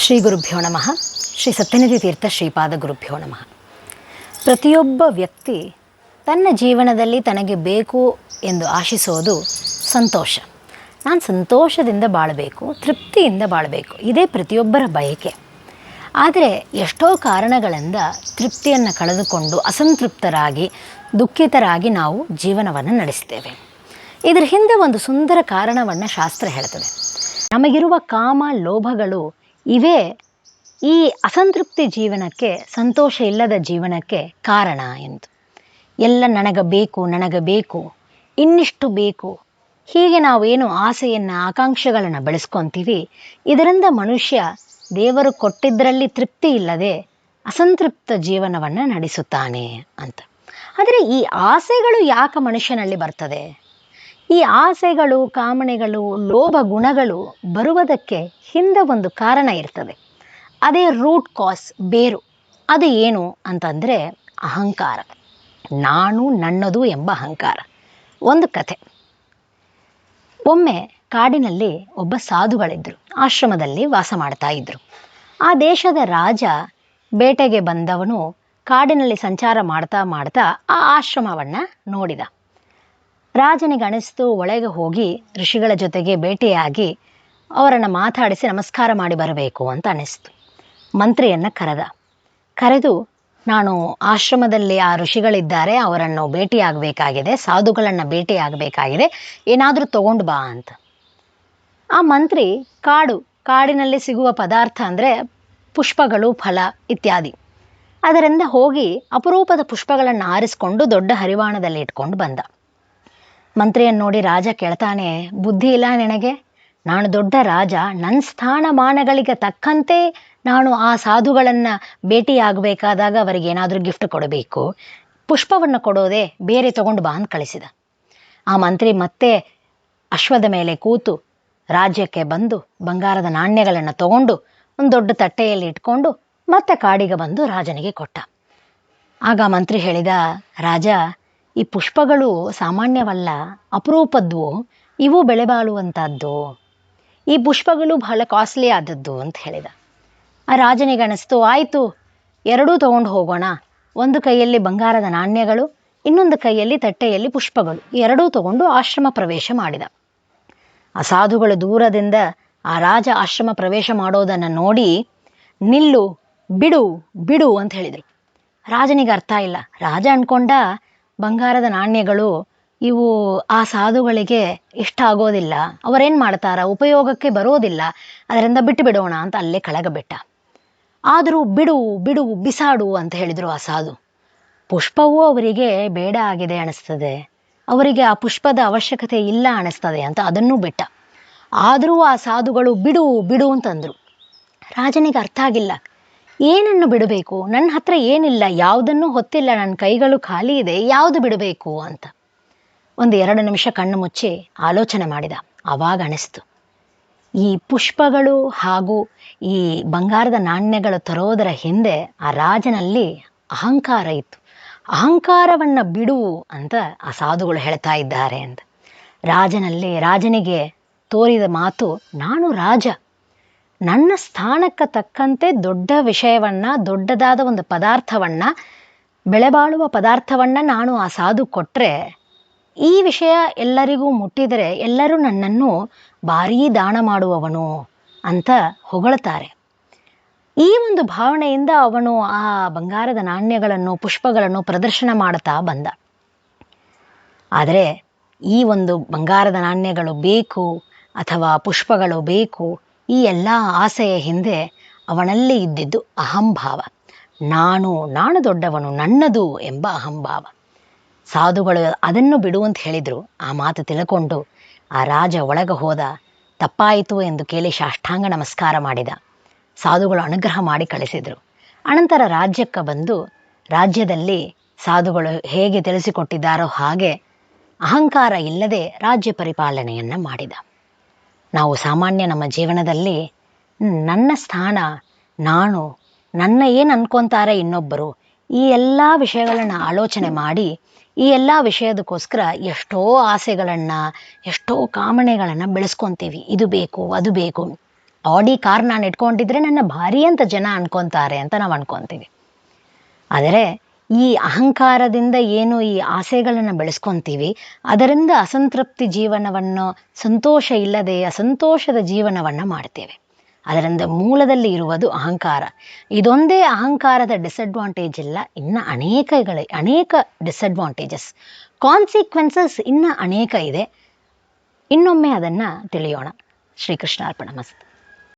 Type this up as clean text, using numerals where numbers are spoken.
ಶ್ರೀ ಗುರುಭ್ಯೋ ನಮಃ. ಶ್ರೀ ಸತ್ಯನಿಧಿ ತೀರ್ಥ ಶ್ರೀಪಾದ ಗುರುಭ್ಯೋ ನಮಃ. ಪ್ರತಿಯೊಬ್ಬ ವ್ಯಕ್ತಿ ತನ್ನ ಜೀವನದಲ್ಲಿ ತನಗೆ ಬೇಕು ಎಂದು ಆಶಿಸೋದು ಸಂತೋಷ. ನಾನು ಸಂತೋಷದಿಂದ ಬಾಳಬೇಕು, ತೃಪ್ತಿಯಿಂದ ಬಾಳಬೇಕು, ಇದೇ ಪ್ರತಿಯೊಬ್ಬರ ಬಯಕೆ. ಆದರೆ ಎಷ್ಟೋ ಕಾರಣಗಳಿಂದ ತೃಪ್ತಿಯನ್ನು ಕಳೆದುಕೊಂಡು ಅಸಂತೃಪ್ತರಾಗಿ ದುಃಖಿತರಾಗಿ ನಾವು ಜೀವನವನ್ನು ನಡೆಸ್ತೇವೆ. ಇದರ ಹಿಂದೆ ಒಂದು ಸುಂದರ ಕಾರಣವನ್ನು ಶಾಸ್ತ್ರ ಹೇಳ್ತದೆ. ನಮಗಿರುವ ಕಾಮ ಲೋಭಗಳು ಇವೇ ಈ ಅಸಂತೃಪ್ತಿ ಜೀವನಕ್ಕೆ, ಸಂತೋಷ ಇಲ್ಲದ ಜೀವನಕ್ಕೆ ಕಾರಣ ಎಂದು. ಎಲ್ಲ ನನಗೆ ಬೇಕು, ಇನ್ನಿಷ್ಟು ಬೇಕು, ಹೀಗೆ ನಾವೇನು ಆಸೆಯನ್ನು ಆಕಾಂಕ್ಷೆಗಳನ್ನು ಬೆಳೆಸ್ಕೊತೀವಿ, ಇದರಿಂದ ಮನುಷ್ಯ ದೇವರು ಕೊಟ್ಟಿದ್ದರಲ್ಲಿ ತೃಪ್ತಿ ಇಲ್ಲದೆ ಅಸಂತೃಪ್ತ ಜೀವನವನ್ನು ನಡೆಸುತ್ತಾನೆ ಅಂತ. ಆದರೆ ಈ ಆಸೆಗಳು ಯಾಕೆ ಮನುಷ್ಯನಲ್ಲಿ ಬರ್ತದೆ? ಈ ಆಸೆಗಳು, ಕಾಮನೆಗಳು, ಲೋಭ ಗುಣಗಳು ಬರುವುದಕ್ಕೆ ಹಿಂದೆ ಒಂದು ಕಾರಣ ಇರ್ತದೆ. ಅದೇ ರೂಟ್ ಕಾಸ್, ಬೇರು. ಅದು ಏನು ಅಂತಂದರೆ ಅಹಂಕಾರ. ನಾನು ನನ್ನದು ಎಂಬ ಅಹಂಕಾರ. ಒಂದು ಕಥೆ. ಒಮ್ಮೆ ಕಾಡಿನಲ್ಲಿ ಒಬ್ಬ ಸಾಧುಗಳಿದ್ದರು. ಆಶ್ರಮದಲ್ಲಿ ವಾಸ ಮಾಡ್ತಾ ಇದ್ದರು. ಆ ದೇಶದ ರಾಜ ಬೇಟೆಗೆ ಬಂದವನು ಕಾಡಿನಲ್ಲಿ ಸಂಚಾರ ಮಾಡ್ತಾ ಆ ಆಶ್ರಮವನ್ನು ನೋಡಿದ. ರಾಜನಿಗೆ ಅನಿಸ್ತು, ಒಳಗೆ ಹೋಗಿ ಋಷಿಗಳ ಜೊತೆಗೆ ಭೇಟಿಯಾಗಿ ಅವರನ್ನು ಮಾತಾಡಿಸಿ ನಮಸ್ಕಾರ ಮಾಡಿ ಬರಬೇಕು ಅಂತ ಅನಿಸ್ತು. ಮಂತ್ರಿಯನ್ನು ಕರೆದು, ನಾನು ಆಶ್ರಮದಲ್ಲಿ ಆ ಋಷಿಗಳಿದ್ದಾರೆ, ಅವರನ್ನು ಭೇಟಿಯಾಗಬೇಕಾಗಿದೆ, ಸಾಧುಗಳನ್ನು ಭೇಟಿಯಾಗಬೇಕಾಗಿದೆ, ಏನಾದರೂ ತಗೊಂಡು ಬಾ ಅಂತ. ಆ ಮಂತ್ರಿ ಕಾಡಿನಲ್ಲಿ ಸಿಗುವ ಪದಾರ್ಥ ಅಂದರೆ ಪುಷ್ಪಗಳು, ಫಲ ಇತ್ಯಾದಿ, ಅದರಿಂದ ಹೋಗಿ ಅಪರೂಪದ ಪುಷ್ಪಗಳನ್ನು ಆರಿಸ್ಕೊಂಡು ದೊಡ್ಡ ಹರಿವಾಣದಲ್ಲಿ ಇಟ್ಕೊಂಡು ಬಂದ. ಮಂತ್ರಿಯನ್ನು ನೋಡಿ ರಾಜ ಕೇಳ್ತಾನೆ, ಬುದ್ಧಿ ಇಲ್ಲ ನಿನಗೆ? ನಾನು ದೊಡ್ಡ ರಾಜ, ನನ್ನ ಸ್ಥಾನಮಾನಗಳಿಗೆ ತಕ್ಕಂತೆ ನಾನು ಆ ಸಾಧುಗಳನ್ನು ಭೇಟಿಯಾಗಬೇಕಾದಾಗ ಅವರಿಗೆ ಏನಾದರೂ ಗಿಫ್ಟ್ ಕೊಡಬೇಕು, ಪುಷ್ಪವನ್ನು ಕೊಡೋದೇ ಬೇರೆ ತಗೊಂಡು ಬಾ ಅಂತ ಕಳಿಸಿದ. ಆ ಮಂತ್ರಿ ಮತ್ತೆ ಅಶ್ವದ ಮೇಲೆ ಕೂತು ರಾಜ್ಯಕ್ಕೆ ಬಂದು ಬಂಗಾರದ ನಾಣ್ಯಗಳನ್ನು ತಗೊಂಡು ಒಂದು ದೊಡ್ಡ ತಟ್ಟೆಯಲ್ಲಿ ಇಟ್ಕೊಂಡು ಮತ್ತೆ ಕಾಡಿಗೆ ಬಂದು ರಾಜನಿಗೆ ಕೊಟ್ಟ. ಆಗ ಮಂತ್ರಿ ಹೇಳಿದ, ರಾಜ, ಈ ಪುಷ್ಪಗಳು ಸಾಮಾನ್ಯವಲ್ಲ, ಅಪರೂಪದ್ವು, ಇವು ಬೆಲೆ ಬಾಳುವಂಥದ್ದು, ಈ ಪುಷ್ಪಗಳು ಬಹಳ ಕಾಸ್ಟ್ಲಿ ಆದದ್ದು ಅಂತ ಹೇಳಿದ. ಆ ರಾಜನಿಗೆ ಅನಿಸ್ತು, ಆಯಿತು, ಎರಡೂ ತಗೊಂಡು ಹೋಗೋಣ. ಒಂದು ಕೈಯಲ್ಲಿ ಬಂಗಾರದ ನಾಣ್ಯಗಳು, ಇನ್ನೊಂದು ಕೈಯಲ್ಲಿ ತಟ್ಟೆಯಲ್ಲಿ ಪುಷ್ಪಗಳು, ಎರಡೂ ತಗೊಂಡು ಆಶ್ರಮ ಪ್ರವೇಶ ಮಾಡಿದ. ಆ ಸಾಧುಗಳು ದೂರದಿಂದ ಆ ರಾಜ ಆಶ್ರಮ ಪ್ರವೇಶ ಮಾಡೋದನ್ನು ನೋಡಿ, ನಿಲ್ಲು, ಬಿಡು ಅಂತ ಹೇಳಿದರು. ರಾಜನಿಗೆ ಅರ್ಥ ಇಲ್ಲ. ರಾಜ ಅಂದ್ಕೊಂಡ ಬಂಗಾರದ ನಾಣ್ಯಗಳು ಇವು ಆ ಸಾಧುಗಳಿಗೆ ಇಷ್ಟ ಆಗೋದಿಲ್ಲ, ಅವರೇನು ಮಾಡ್ತಾರ, ಉಪಯೋಗಕ್ಕೆ ಬರೋದಿಲ್ಲ, ಅದರಿಂದ ಬಿಟ್ಟು ಬಿಡೋಣ ಅಂತ ಅಲ್ಲೇ ಕೆಳಗೆ ಆದರೂ ಬಿಡು ಬಿಸಾಡು ಅಂತ ಹೇಳಿದರು ಆ ಸಾಧು. ಪುಷ್ಪವೂ ಅವರಿಗೆ ಬೇಡ ಆಗಿದೆ ಅನಿಸ್ತದೆ, ಅವರಿಗೆ ಆ ಪುಷ್ಪದ ಅವಶ್ಯಕತೆ ಇಲ್ಲ ಅನಿಸ್ತದೆ ಅಂತ ಅದನ್ನೂ ಬಿಟ್ಟ. ಆದರೂ ಆ ಸಾಧುಗಳು ಬಿಡು ಅಂತಂದರು. ರಾಜನಿಗೆ ಅರ್ಥ ಆಗಿಲ್ಲ, ಏನನ್ನು ಬಿಡಬೇಕು, ನನ್ನ ಹತ್ರ ಏನಿಲ್ಲ, ಯಾವುದನ್ನೂ ಹೊತ್ತಿಲ್ಲ, ನನ್ನ ಕೈಗಳು ಖಾಲಿ ಇದೆ, ಯಾವುದು ಬಿಡಬೇಕು ಅಂತ 1-2 ನಿಮಿಷ ಕಣ್ಣು ಮುಚ್ಚಿ ಆಲೋಚನೆ ಮಾಡಿದ. ಆವಾಗ ಅನಿಸ್ತು, ಈ ಪುಷ್ಪಗಳು ಹಾಗೂ ಈ ಬಂಗಾರದ ನಾಣ್ಯಗಳು ತರೋದರ ಹಿಂದೆ ಆ ರಾಜನಲ್ಲಿ ಅಹಂಕಾರ ಇತ್ತು. ಅಹಂಕಾರವನ್ನು ಬಿಡು ಅಂತ ಆ ಸಾಧುಗಳು ಹೇಳ್ತಾ ಇದ್ದಾರೆ ಅಂತ. ರಾಜನಿಗೆ ತೋರಿದ ಮಾತು, ನಾನು ರಾಜ, ನನ್ನ ಸ್ಥಾನಕ್ಕೆ ತಕ್ಕಂತೆ ದೊಡ್ಡ ವಿಷಯವನ್ನು, ದೊಡ್ಡದಾದ ಒಂದು ಪದಾರ್ಥವನ್ನು, ಬೆಲೆಬಾಳುವ ಪದಾರ್ಥವನ್ನು ನಾನು ಆ ಸಾಧು ಕೊಟ್ಟರೆ, ಈ ವಿಷಯ ಎಲ್ಲರಿಗೂ ಮುಟ್ಟಿದರೆ ಎಲ್ಲರೂ ನನ್ನನ್ನು ಭಾರೀ ದಾನ ಮಾಡುವವನು ಅಂತ ಹೊಗಳ್ತಾರೆ. ಈ ಒಂದು ಭಾವನೆಯಿಂದ ಅವನು ಆ ಬಂಗಾರದ ನಾಣ್ಯಗಳನ್ನು, ಪುಷ್ಪಗಳನ್ನು ಪ್ರದರ್ಶನ ಮಾಡ್ತಾ ಬಂದ. ಆದರೆ ಈ ಒಂದು ಬಂಗಾರದ ನಾಣ್ಯಗಳು ಬೇಕು ಅಥವಾ ಪುಷ್ಪಗಳು ಬೇಕು, ಈ ಎಲ್ಲ ಆಸೆಯ ಹಿಂದೆ ಅವನಲ್ಲಿ ಇದ್ದಿದ್ದು ಅಹಂಭಾವ. ನಾನು ದೊಡ್ಡವನು, ನನ್ನದು ಎಂಬ ಅಹಂಭಾವ. ಸಾಧುಗಳು ಅದನ್ನು ಬಿಡುವಂತ ಹೇಳಿದರು. ಆ ಮಾತು ತಿಳ್ಕೊಂಡು ಆ ರಾಜ ಒಳಗೆ ಹೋದ. ತಪ್ಪಾಯಿತು ಎಂದು ಕೇಳಿ ಸಾಷ್ಟಾಂಗ ನಮಸ್ಕಾರ ಮಾಡಿದ. ಸಾಧುಗಳು ಅನುಗ್ರಹ ಮಾಡಿ ಕಳಿಸಿದರು. ಅನಂತರ ರಾಜ್ಯಕ್ಕೆ ಬಂದು ರಾಜ್ಯದಲ್ಲಿ ಸಾಧುಗಳು ಹೇಗೆ ತಿಳಿಸಿಕೊಟ್ಟಿದ್ದಾರೋ ಹಾಗೆ ಅಹಂಕಾರ ಇಲ್ಲದೆ ರಾಜ್ಯ ಪರಿಪಾಲನೆಯನ್ನು ಮಾಡಿದ. ನಾವು ಸಾಮಾನ್ಯ ನಮ್ಮ ಜೀವನದಲ್ಲಿ ನನ್ನ ಸ್ಥಾನ, ನನ್ನ ಏನು ಅನ್ಕೊತಾರೆ ಇನ್ನೊಬ್ಬರು, ಈ ಎಲ್ಲ ವಿಷಯಗಳನ್ನು ಆಲೋಚನೆ ಮಾಡಿ ಈ ಎಲ್ಲ ವಿಷಯದಕ್ಕೋಸ್ಕರ ಎಷ್ಟೋ ಆಸೆಗಳನ್ನು, ಎಷ್ಟೋ ಕಾಮನೆಗಳನ್ನು ಬೆಳೆಸ್ಕೊತೀವಿ. ಇದು ಬೇಕು, ಅದು ಬೇಕು. ಆಡಿ ಕಾರ್ ನಾನು ಇಟ್ಕೊಂಡಿದ್ರೆ ನನ್ನ ಭಾರಿ ಅಂತ ಜನ ಅನ್ಕೊತಾರೆ ಅಂತ ನಾವು ಅನ್ಕೊತೀವಿ. ಆದರೆ ಈ ಅಹಂಕಾರದಿಂದ ಏನು ಈ ಆಸೆಗಳನ್ನು ಬೆಳೆಸ್ಕೊತೀವಿ, ಅದರಿಂದ ಅಸಂತೃಪ್ತಿ ಜೀವನವನ್ನು, ಸಂತೋಷ ಇಲ್ಲದೆ ಅಸಂತೋಷದ ಜೀವನವನ್ನು ಮಾಡ್ತೇವೆ. ಅದರಿಂದ ಮೂಲದಲ್ಲಿ ಇರುವುದು ಅಹಂಕಾರ. ಇದೊಂದೇ ಅಹಂಕಾರದ ಡಿಸಡ್ವಾಂಟೇಜ್ ಇಲ್ಲ, ಇನ್ನು ಅನೇಕ ಡಿಸಡ್ವಾಂಟೇಜಸ್, ಕಾನ್ಸಿಕ್ವೆನ್ಸಸ್ ಇನ್ನು ಅನೇಕ ಇದೆ. ಇನ್ನೊಮ್ಮೆ ಅದನ್ನು ತಿಳಿಯೋಣ. ಶ್ರೀಕೃಷ್ಣಾರ್ಪಣ ಮಸ್ತು.